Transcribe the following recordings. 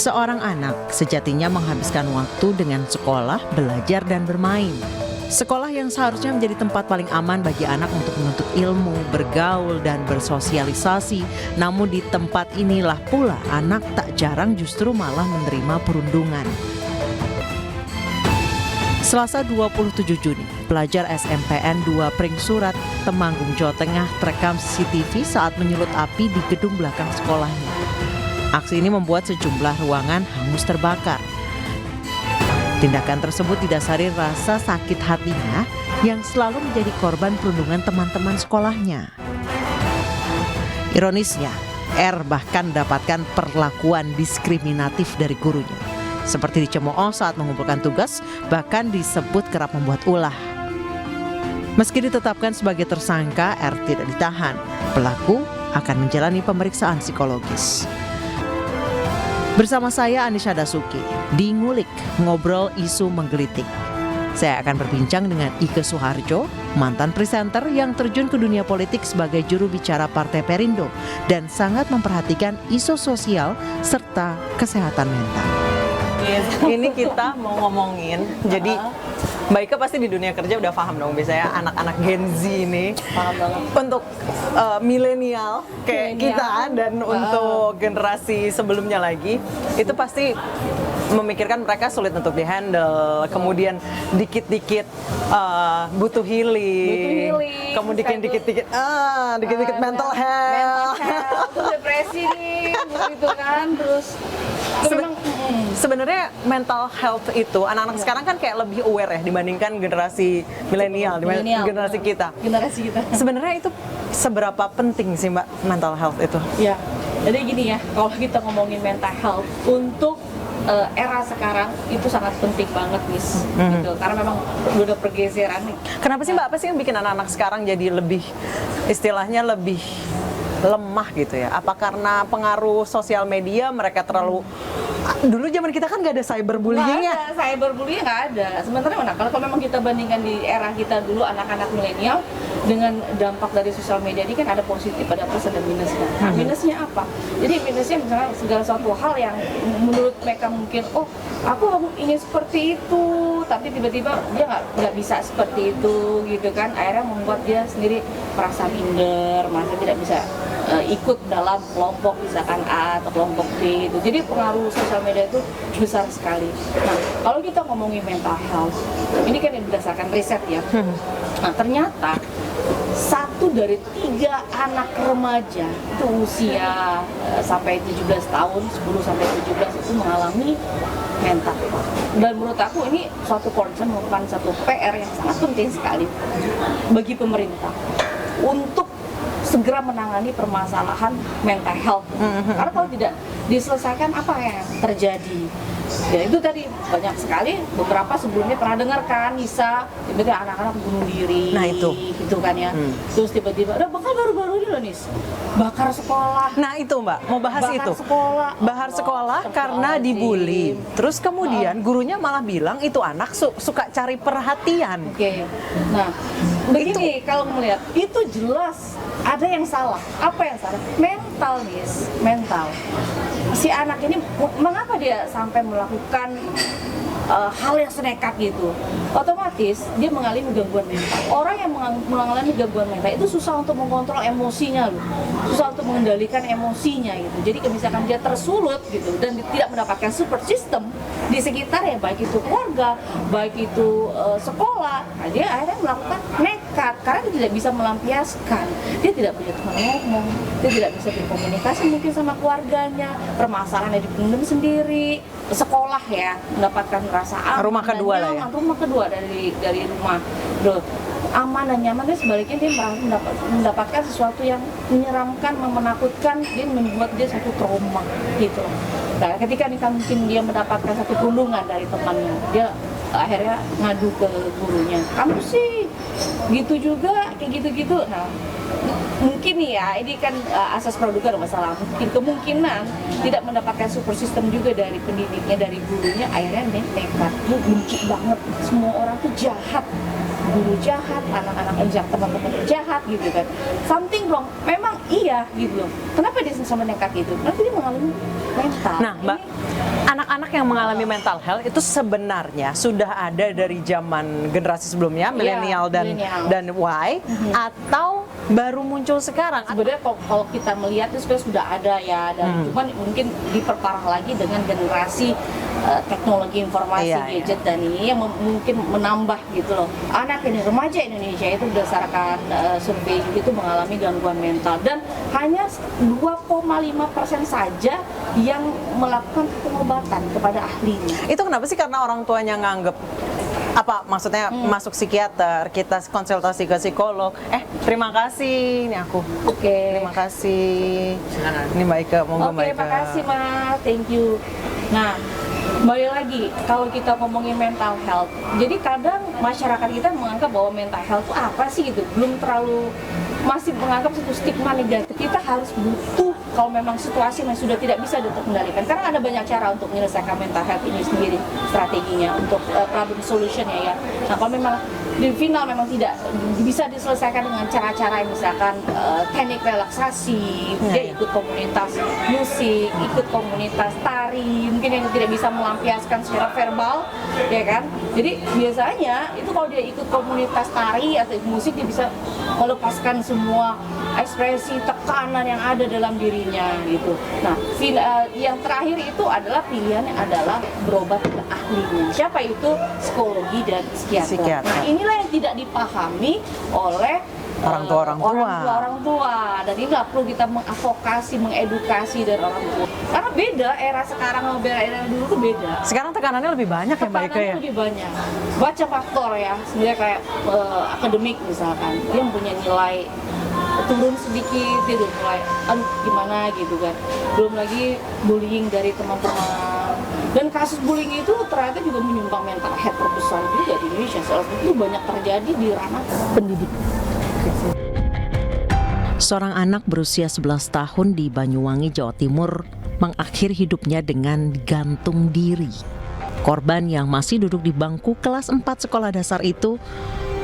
Seorang anak sejatinya menghabiskan waktu dengan sekolah, belajar, dan bermain. Sekolah yang seharusnya menjadi tempat paling aman bagi anak untuk menuntut ilmu, bergaul, dan bersosialisasi. Namun di tempat inilah pula anak tak jarang justru malah menerima perundungan. Selasa 27 Juni, pelajar SMPN 2 Pringsurat, Temanggung, Jawa Tengah terekam CCTV saat menyulut api di gedung belakang sekolahnya. Aksi ini membuat sejumlah ruangan hangus terbakar. Tindakan tersebut didasari rasa sakit hatinya yang selalu menjadi korban perundungan teman-teman sekolahnya. Ironisnya, R bahkan mendapatkan perlakuan diskriminatif dari gurunya. Seperti dicemooh saat mengumpulkan tugas, bahkan disebut kerap membuat ulah. Meski ditetapkan sebagai tersangka, R tidak ditahan. Pelaku akan menjalani pemeriksaan psikologis. Bersama saya Anisha Dasuki, di Ngulik, ngobrol isu menggelitik. Saya akan berbincang dengan Ike Suharjo, mantan presenter yang terjun ke dunia politik sebagai juru bicara Partai Perindo dan sangat memperhatikan isu sosial serta kesehatan mental. Ini kita mau ngomongin, jadi Mbak Ike pasti di dunia kerja udah paham dong, biasanya anak-anak Gen Z ini paham banget. Untuk milenial kayak kita dan untuk generasi sebelumnya lagi, itu pasti memikirkan mereka sulit untuk dihandle, kemudian dikit-dikit butuh healing, kemudian dikit-dikit mental health, depresi nih, gitu kan, terus sebenarnya mental health itu anak-anak sekarang kan kayak lebih aware ya dibandingkan generasi milenial, generasi kita. Sebenarnya itu seberapa penting sih Mbak mental health itu? Ya, jadi gini ya, kalau kita ngomongin mental health untuk era sekarang itu sangat penting banget nih, gitu. Karena memang udah pergeseran nih. Kenapa sih Mbak? Apa sih yang bikin anak-anak sekarang jadi lebih, istilahnya lebih lemah gitu ya? Apa karena pengaruh sosial media mereka terlalu dulu zaman kita kan nggak ada cyberbullying-nya. Nggak ada, cyberbullying nggak ada. Sebenarnya mana? Kalau memang kita bandingkan di era kita dulu anak-anak milenial dengan dampak dari sosial media ini kan ada positif, ada plus, ada minusnya. Nah, minusnya apa? Jadi minusnya misalnya segala suatu hal yang menurut mereka mungkin, oh aku ingin seperti itu, tapi tiba-tiba dia nggak bisa seperti itu, gitu kan? Akhirnya membuat dia sendiri merasa minder, merasa tidak bisa ikut dalam kelompok misalkan A atau kelompok B itu. Jadi pengaruh sosial media itu besar sekali. Nah, kalau kita ngomongin mental health, ini kan berdasarkan riset ya. Nah, ternyata 1 dari 3 anak remaja itu usia sampai 17 tahun, 10 sampai 17 itu mengalami mental. Dan menurut aku ini suatu concern, merupakan satu PR yang sangat penting sekali bagi pemerintah untuk segera menangani permasalahan mental health. Karena kalau tidak diselesaikan, apa yang terjadi? Ya itu tadi banyak sekali, beberapa sebelumnya pernah dengar kan, Nisa, tiba-tiba anak-anak bunuh diri, nah itu gitu kan ya. Terus tiba-tiba, bahkan baru-baru ini loh Nis, bakar sekolah. Nah itu Mbak, mau bahas itu. Bakar sekolah karena dibully. Terus kemudian gurunya malah bilang itu anak suka cari perhatian. Oke. Nah, begini kalau melihat itu jelas ada yang salah. Apa yang salah? Mental Nis, mental. Si anak ini mengapa dia sampai melakukan hal yang senekat gitu? Otomatis dia mengalami gangguan mental. Orang yang mengalami gangguan mental itu susah untuk mengontrol emosinya loh, susah untuk mengendalikan emosinya gitu. Jadi misalkan dia tersulut gitu dan tidak mendapatkan support system di sekitar ya, baik itu keluarga, baik itu sekolah, nah dia akhirnya melakukan nekat karena dia tidak bisa melampiaskan, dia tidak punya teman ngomong, dia tidak bisa berkomunikasi mungkin sama keluarganya, permasalahannya dipendam sendiri, sekolah ya mendapatkan rasa aman, rumah kedua lah ya, rumah kedua dari rumah aman dan nyaman. Dia sebaliknya dia mendapatkan sesuatu yang menyeramkan, menakutkan, dia membuat dia satu trauma gitu. Nah, ketika mungkin dia mendapatkan satu perundungan dari temannya, dia akhirnya ngadu ke gurunya, kamu sih gitu juga, kayak gitu-gitu. Nah, mungkin nih ya, ini kan asas praduga ada masalah. Mungkin kemungkinan tidak mendapatkan support system juga dari pendidiknya, dari gurunya, akhirnya nekat. Lu benci banget, semua orang tuh jahat, guru jahat, anak-anak jahat, teman-teman jahat gitu kan. Something wrong, memang iya gitu loh. Kenapa dia sama nekat gitu? Karena dia mengalami mental. Nah, Mbak, anak-anak yang mengalami mental health itu sebenarnya sudah ada dari zaman generasi sebelumnya, milenial dan Y, atau baru muncul sekarang? Sebenarnya kalau kita melihat itu sebenarnya sudah ada ya, dan cuman mungkin diperparah lagi dengan generasi teknologi informasi, gadget dan ini yang mungkin menambah gitu loh. Anak ini, remaja Indonesia itu berdasarkan survei itu mengalami gangguan mental, dan hanya 2,5% saja yang melakukan pengobatan kepada ahlinya. Itu kenapa sih? Karena orang tuanya nganggep apa maksudnya masuk psikiater, kita konsultasi ke psikolog. Terima kasih, ini aku. Oke. Terima kasih. Ini Mbak Ike, monggo Mbak Ike. Terima kasih Mas, thank you. Nah, kembali lagi kalau kita ngomongin mental health, jadi kadang masyarakat kita menganggap bahwa mental health itu apa sih gitu, belum terlalu, masih menganggap satu stigma negatif. Kita harus butuh, kalau memang situasi yang sudah tidak bisa dikendalikan, karena ada banyak cara untuk menyelesaikan mental health ini sendiri, strateginya untuk problem solution ya. Nah, kalau memang di final memang tidak bisa diselesaikan dengan cara-cara yang misalkan teknik relaksasi, dia ikut komunitas musik, ikut komunitas tari, mungkin yang tidak bisa melampiaskan secara verbal, ya kan? Jadi biasanya itu kalau dia ikut komunitas tari atau musik, dia bisa melepaskan semua ekspresi tekanan yang ada dalam dirinya gitu. Nah, yang terakhir itu adalah pilihannya adalah berobat ke ahlinya. Siapa itu? Psikologi dan psikiater. Nah, inilah yang tidak dipahami oleh orang tua. Dan ini perlu kita mengadvokasi, mengedukasi dari orang tua. Karena beda era sekarang sama era dulu tuh beda. Sekarang tekanannya lebih banyak ya Mbak Ike ya? Lebih banyak. Baca faktor ya, sebenarnya kayak akademik misalkan, dia punya nilai turun sedikit, dia udah mulai aduh gimana gitu kan. Belum lagi bullying dari teman-teman. Dan kasus bullying itu ternyata juga menyumbang mental health terbesar juga di Indonesia. Soalnya itu banyak terjadi di ranah pendidik. Seorang anak berusia 11 tahun di Banyuwangi, Jawa Timur mengakhiri hidupnya dengan gantung diri. Korban yang masih duduk di bangku kelas 4 sekolah dasar itu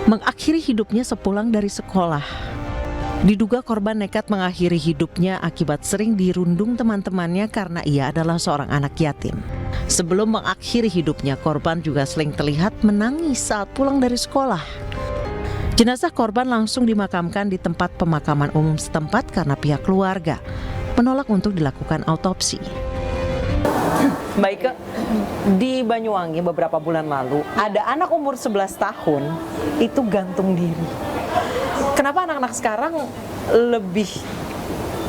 mengakhiri hidupnya sepulang dari sekolah. Diduga korban nekat mengakhiri hidupnya akibat sering dirundung teman-temannya karena ia adalah seorang anak yatim. Sebelum mengakhiri hidupnya, korban juga sering terlihat menangis saat pulang dari sekolah. Jenazah korban langsung dimakamkan di tempat pemakaman umum setempat karena pihak keluarga menolak untuk dilakukan autopsi. Mbak Ike, di Banyuwangi beberapa bulan lalu ada anak umur 11 tahun itu gantung diri. Kenapa anak-anak sekarang lebih,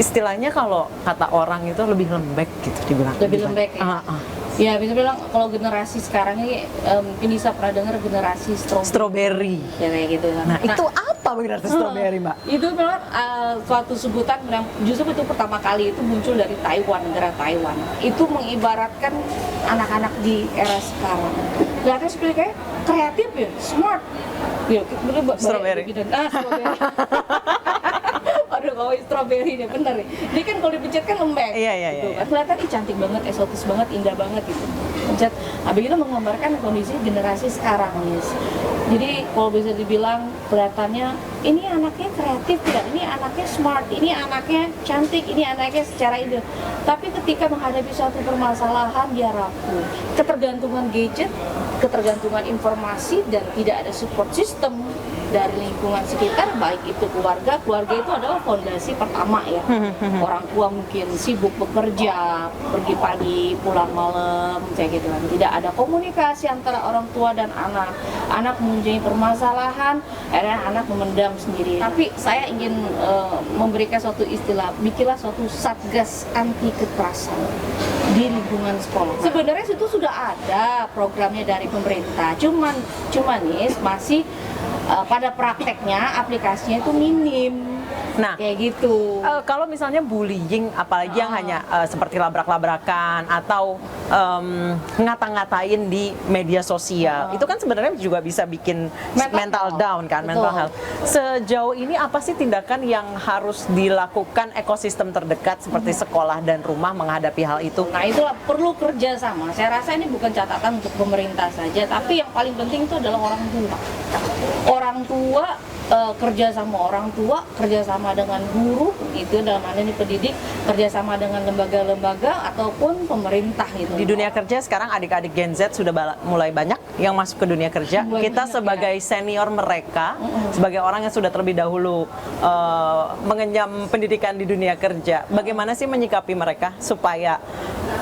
istilahnya kalau kata orang itu lebih lembek gitu dibilang? Lebih lembek ya? Ya, bisa bilang kalau generasi sekarang ini mungkin bisa pernah dengar generasi strawberry. Ya kayak gitu. Nah, itu apa generasi strawberry, Mbak? Itu memang suatu sebutan yang justru itu pertama kali itu muncul dari Taiwan, negara Taiwan. Itu mengibaratkan anak-anak di era sekarang. Kelihatan seperti kayak kreatif ya, smart. Ya, strawberry. Strawberry. Aduh, kalau strawberry deh, bener nih. Dia kan kalau dipencet kan lembek. Iya. Kelihatan cantik banget, eksotis banget, indah banget gitu. Pencet. Habis itu menggambarkan kondisi generasi sekarang, yes. Jadi kalau bisa dibilang kelihatannya ini anaknya kreatif tidak, ini anaknya smart, ini anaknya cantik, ini anaknya secara ide. Tapi ketika menghadapi suatu permasalahan dia rapuh. Ketergantungan gadget, ketergantungan informasi, dan tidak ada support system dari lingkungan sekitar, baik itu keluarga itu adalah fondasi pertama ya. Orang tua mungkin sibuk bekerja, pergi pagi, pulang malam, kayak gitu kan. Tidak ada komunikasi antara orang tua dan anak. Anak mempunyai permasalahan, akhirnya anak memendam sendiri. Tapi saya ingin memberikan suatu istilah, bikinlah suatu satgas anti kekerasan di lingkungan sekolah. Sebenarnya itu sudah ada programnya dari pemerintah, cuman nih masih pada prakteknya aplikasinya itu minim. Nah, kayak gitu. kalau misalnya bullying, apalagi yang hanya seperti labrak-labrakan atau ngata-ngatain di media sosial, itu kan sebenarnya juga bisa bikin mental down kan, mental Betul. health. Sejauh ini apa sih tindakan yang harus dilakukan ekosistem terdekat seperti sekolah dan rumah menghadapi hal itu? Nah itulah perlu kerjasama. Saya rasa ini bukan catatan untuk pemerintah saja, tapi yang paling penting itu adalah orang tua. Orang tua kerja sama orang tua, kerjasama dengan guru, itu dalam hal ini pendidik, kerjasama dengan lembaga-lembaga ataupun pemerintah gitu. Di dunia kerja sekarang adik-adik Gen Z sudah mulai banyak yang masuk ke dunia kerja. Mulai Kita banyak, sebagai senior mereka, sebagai orang yang sudah terlebih dahulu mengenyam pendidikan di dunia kerja, bagaimana sih menyikapi mereka supaya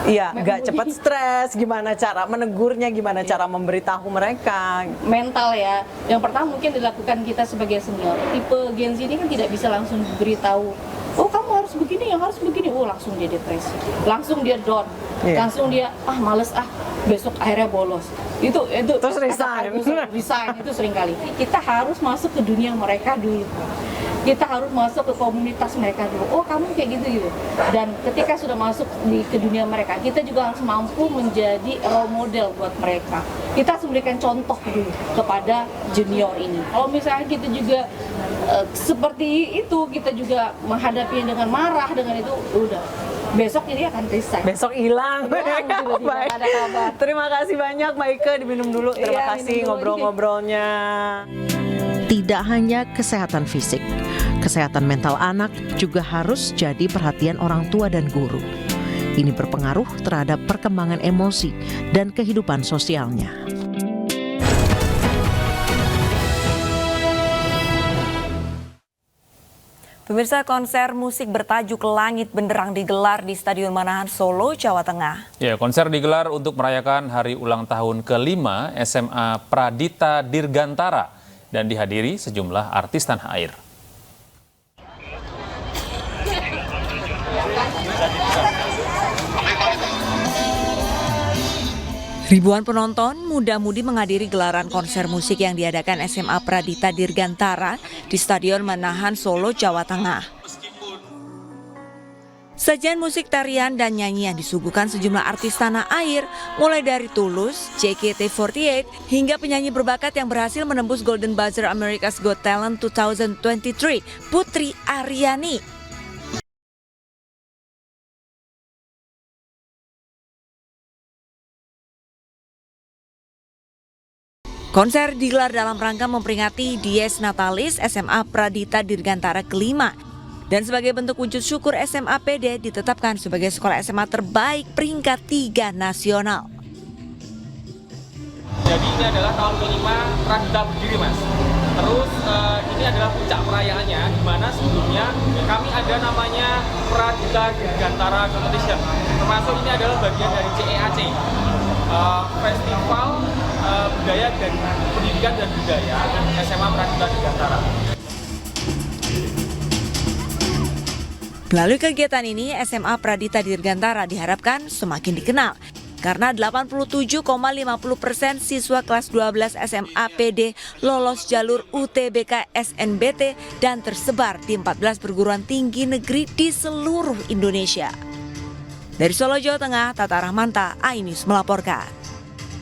ya nggak cepat stres? Gimana cara menegurnya? Gimana cara memberitahu mereka? Mental ya. Yang pertama mungkin dilakukan kita sebagai senior. Tipe Gen Z ini kan tidak bisa langsung beritahu, oh kamu harus begini, yang harus begini. Oh langsung dia depresi, langsung dia down, langsung dia males besok akhirnya bolos. Itu Terus resign. Resign itu sering kali. Kita harus masuk ke dunia mereka dulu. Kita harus masuk ke komunitas mereka dulu. Oh kamu kayak gitu. Dan ketika sudah masuk ke dunia mereka, kita juga harus mampu menjadi role model buat mereka. Kita harus memberikan contoh dulu kepada junior ini. Kalau misalnya kita juga seperti itu, kita juga menghadapinya dengan marah, dengan itu udah besok ini akan resign. Besok hilang. Hilang, tidak Baik. ada kabar. Terima kasih banyak Mbak Ike, diminum dulu. Terima Iya, kasih minum dulu. ngobrol-ngobrolnya. Tidak hanya kesehatan fisik, kesehatan mental anak juga harus jadi perhatian orang tua dan guru. Ini berpengaruh terhadap perkembangan emosi dan kehidupan sosialnya. Pemirsa, konser musik bertajuk Langit Benderang digelar di Stadion Manahan Solo, Jawa Tengah. Ya, konser digelar untuk merayakan hari ulang tahun ke-5 SMA Pradita Dirgantara dan dihadiri sejumlah artis tanah air. Ribuan penonton muda-mudi menghadiri gelaran konser musik yang diadakan SMA Pradita Dirgantara di Stadion Manahan Solo, Jawa Tengah. Sajian musik, tarian, dan nyanyian disuguhkan sejumlah artis tanah air, mulai dari Tulus, JKT48, hingga penyanyi berbakat yang berhasil menembus Golden Buzzer America's Got Talent 2023, Putri Aryani. Konser digelar dalam rangka memperingati Dies Natalis SMA Pradita Dirgantara ke-5. Dan sebagai bentuk wujud syukur, SMA PD ditetapkan sebagai sekolah SMA terbaik peringkat 3 nasional. Jadi ini adalah tahun ke-5 Pradita berdiri, Mas. Terus ini adalah puncak perayaannya, di mana sebelumnya kami ada namanya Pradita Dirgantara Competition. Termasuk ini adalah bagian dari CEAC, Festival Budaya dan Pendidikan dan Budaya SMA Pradita Dirgantara. Melalui kegiatan ini, SMA Pradita Dirgantara diharapkan semakin dikenal. Karena 87,50% siswa kelas 12 SMA PD lolos jalur UTBK SNBT dan tersebar di 14 perguruan tinggi negeri di seluruh Indonesia. Dari Solo, Jawa Tengah, Tata Rahmanta, iNews melaporkan.